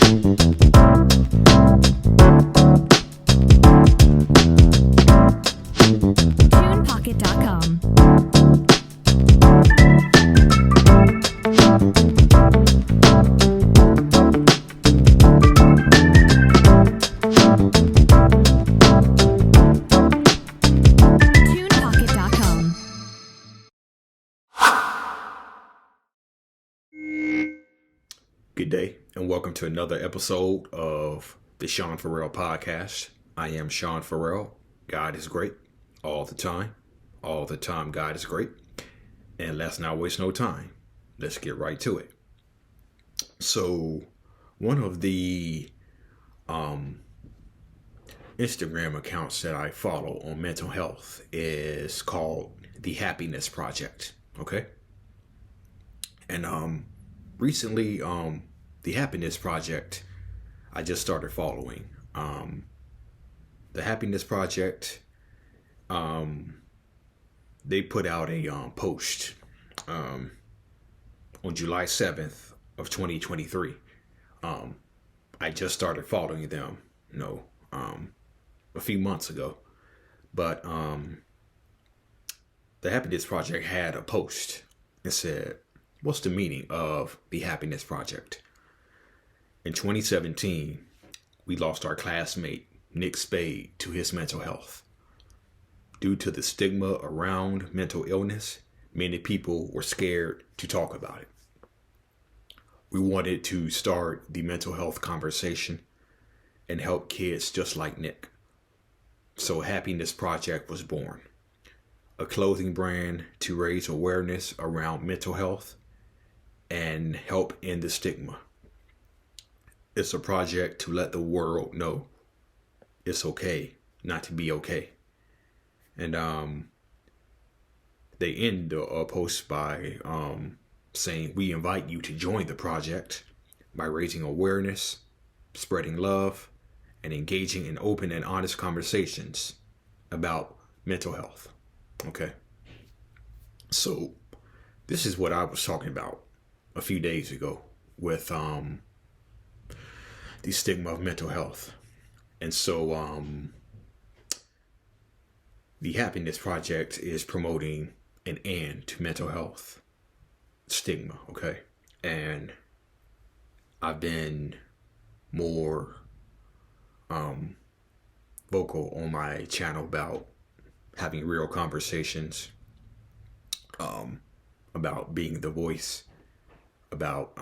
TunePocket.com. TunePocket.com. Good day, and welcome to another episode of the Sean Farrell Podcast. I am Sean Farrell. God is great all the time. All the time, God is great. And let's not waste no time. Let's get right to it. So, one of the Instagram accounts that I follow on mental health is called The Happiness Project. Okay? And recently, The Happiness Project, I just started following. The Happiness Project, they put out a post on July 7th of 2023. I just started following them, a few months ago. But the Happiness Project had a post that said, "What's the meaning of the Happiness Project? In 2017, we lost our classmate, Nick Spade, to his mental health. Due to the stigma around mental illness, many people were scared to talk about it. We wanted to start the mental health conversation and help kids just like Nick. So Happiness Project was born, a clothing brand to raise awareness around mental health and help end the stigma. It's a project to let the world know it's okay not to be okay." And they end the post by saying, "We invite you to join the project by raising awareness, spreading love, and engaging in open and honest conversations about mental health." Okay. So this is what I was talking about a few days ago with the stigma of mental health. And so the Happiness Project is promoting an end to mental health stigma, okay? And I've been more vocal on my channel about having real conversations, about being the voice, about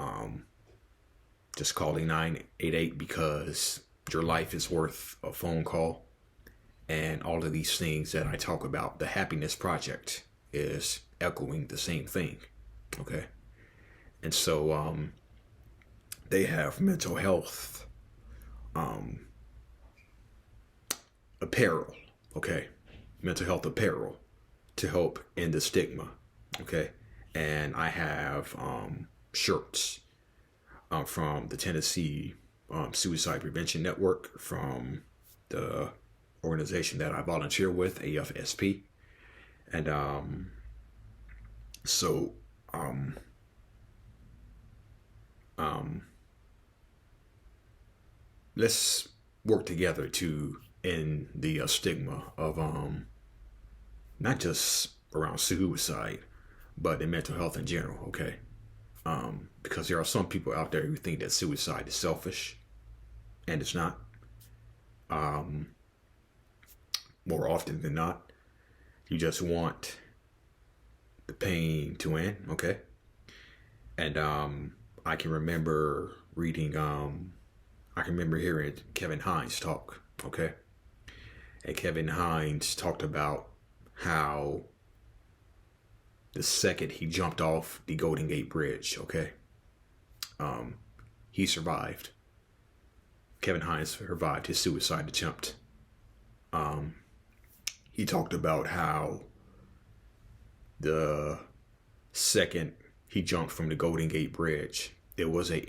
just calling 988 because your life is worth a phone call. And all of these things that I talk about, the Happiness Project is echoing the same thing. Okay. And so they have mental health apparel. Okay. Mental health apparel to help end the stigma. Okay. And I have shirts from the Tennessee Suicide Prevention Network, from the organization that I volunteer with, AFSP. And let's work together to end the stigma of not just around suicide, but in mental health in general, okay? Because there are some people out there who think that suicide is selfish, and it's not. More often than not, you just want the pain to end, okay? And I can remember reading, I can remember hearing Kevin Hines talk, okay? And Kevin Hines talked about how the second he jumped off the Golden Gate Bridge, okay? He survived. Kevin Hines survived his suicide attempt. He talked about how the second he jumped from the Golden Gate Bridge, it was a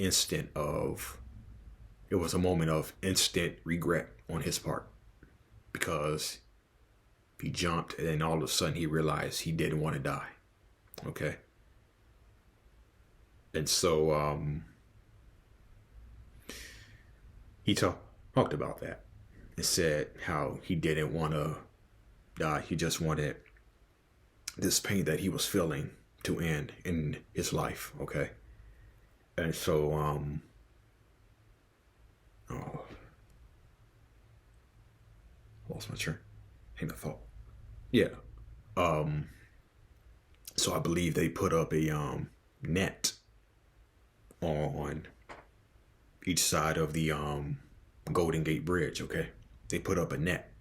moment of instant regret on his part, because he jumped and then all of a sudden he realized he didn't want to die. Okay. And so he talked about that and said how he didn't want to die. He just wanted this pain that he was feeling to end in his life. Okay. And so, oh, lost my train of thought. Yeah. Um, so I believe they put up a net on each side of the Golden Gate Bridge. Okay, they put up a net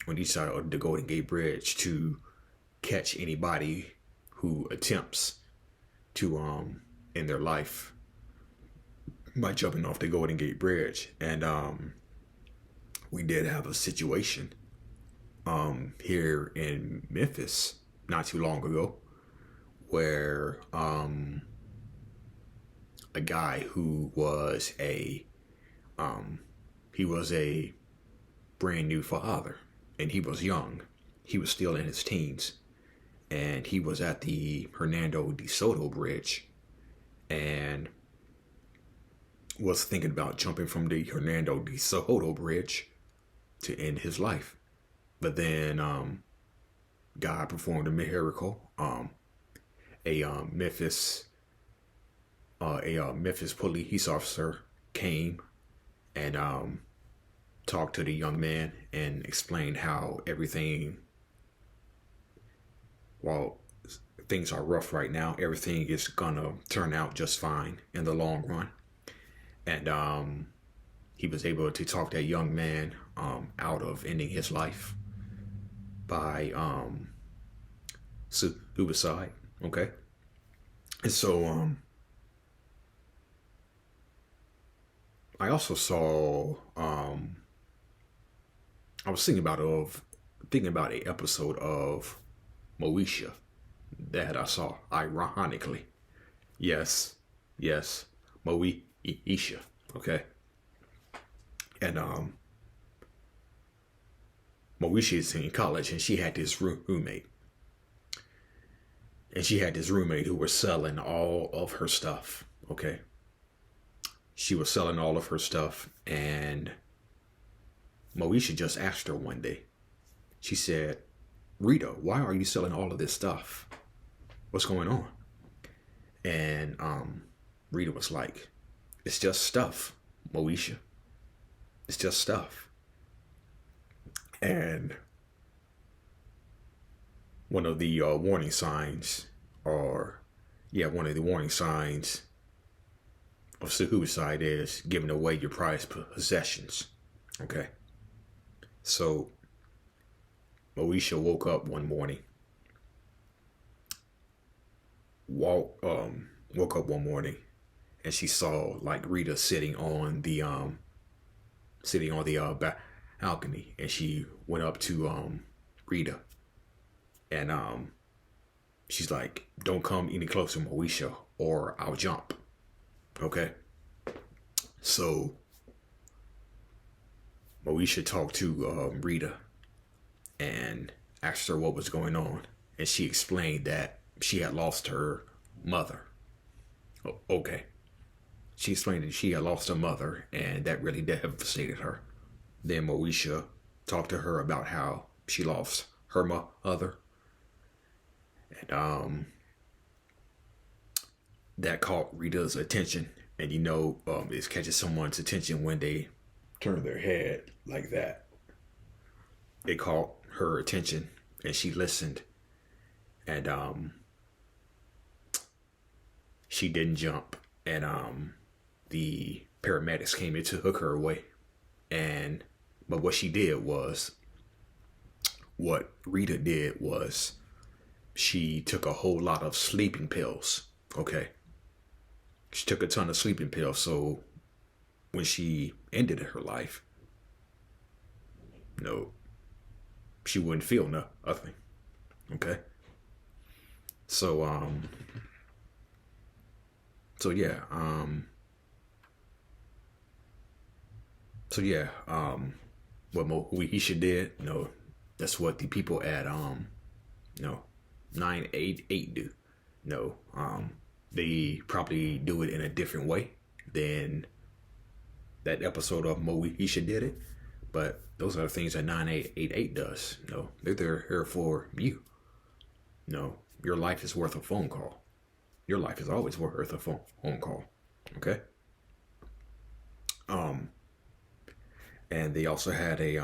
on each side of the Golden Gate Bridge to catch anybody who attempts to end their life by jumping off the Golden Gate Bridge. And we did have a situation here in Memphis not too long ago where a guy who was a brand new father, and he was young. He was still in his teens, and he was at the Hernando de Soto Bridge and was thinking about jumping from the Hernando de Soto Bridge to end his life. But then God performed a miracle. A Memphis police officer came and talked to the young man and explained how everything, while things are rough right now, everything is gonna turn out just fine in the long run. And he was able to talk that young man out of ending his life by suicide. Okay. And so I also saw I was thinking about a episode of Moesha that I saw, ironically. Yes, Moesha. Okay. And Moesha is in college, and she had this roommate. And she had this roommate who was selling all of her stuff. Okay. She was selling all of her stuff, and Moesha just asked her one day. She said, "Rita, why are you selling all of this stuff? What's going on?" And Rita was like, "It's just stuff, Moesha. It's just stuff." And one of the warning signs of suicide is giving away your prized possessions. Okay. So Moesha woke up one morning. Woke up one morning, and she saw like Rita sitting on the balcony, and she went up to Rita, and she's like, "Don't come any closer, Moesha, or I'll jump." Okay. So Moesha talked to Rita and asked her what was going on, and she explained that she had lost her mother. Okay. She explained that she had lost her mother, and that really devastated her. Then Moesha talked to her about how she lost her mother, and that caught Rita's attention. And it catches someone's attention when they turn their head like that. It caught her attention, and she listened, and she didn't jump, and the paramedics came in to hook her away. But what Rita did was she took a whole lot of sleeping pills. Okay. She took a ton of sleeping pills, so when she ended her life, she wouldn't feel nothing. Okay. So what Moesha did, that's what the people at 988 do. They probably do it in a different way than that episode of Moesha did it. But those are the things that 9888 does. No, they're there here for you. No, your life is worth a phone call. Your life is always worth a phone call. Okay. And they also had a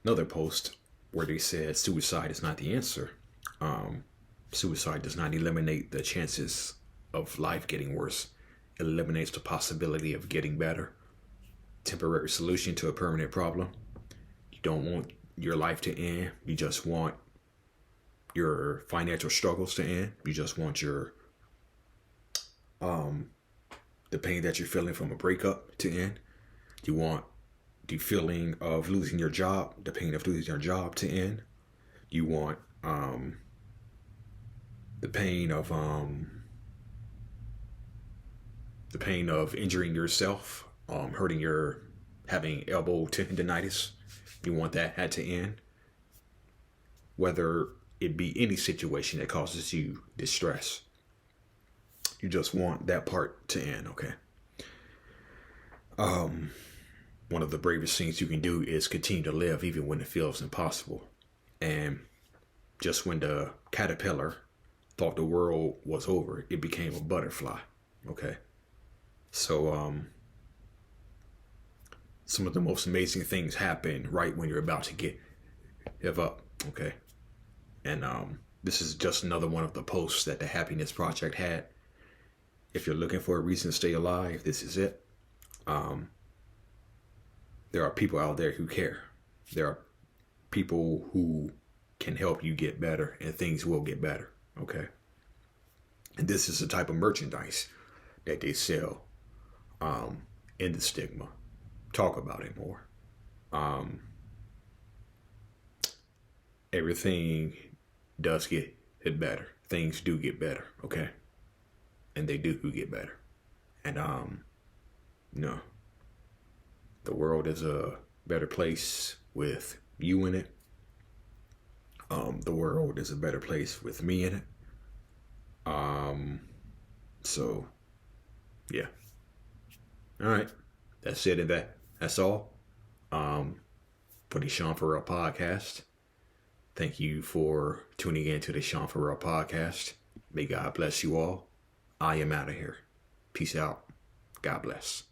another post where they said suicide is not the answer. Suicide does not eliminate the chances of life getting worse. It eliminates the possibility of getting better. Temporary solution to a permanent problem. You don't want your life to end. You just want your financial struggles to end. You just want your the pain that you're feeling from a breakup to end. You want the feeling of losing your job, the pain of losing your job to end. You want the pain of injuring yourself, having elbow tendonitis. You want that to end. Whether it be any situation that causes you distress. You just want that part to end, okay? One of the bravest things you can do is continue to live even when it feels impossible. And just when the caterpillar thought the world was over, it became a butterfly, okay? So, some of the most amazing things happen right when you're about to give up, okay? And this is just another one of the posts that the Happiness Project had. If you're looking for a reason to stay alive, this is it. There are people out there who care. There are people who can help you get better, and things will get better, okay? And this is the type of merchandise that they sell in the stigma. Talk about it more. Everything does get better. Things do get better, okay? And they do get better. And no. The world is a better place with you in it. The world is a better place with me in it. So yeah. All right. That's it. And that's all. For the Sean Farrell podcast. Thank you for tuning in to the Sean Farrell podcast. May God bless you all. I am out of here. Peace out. God bless.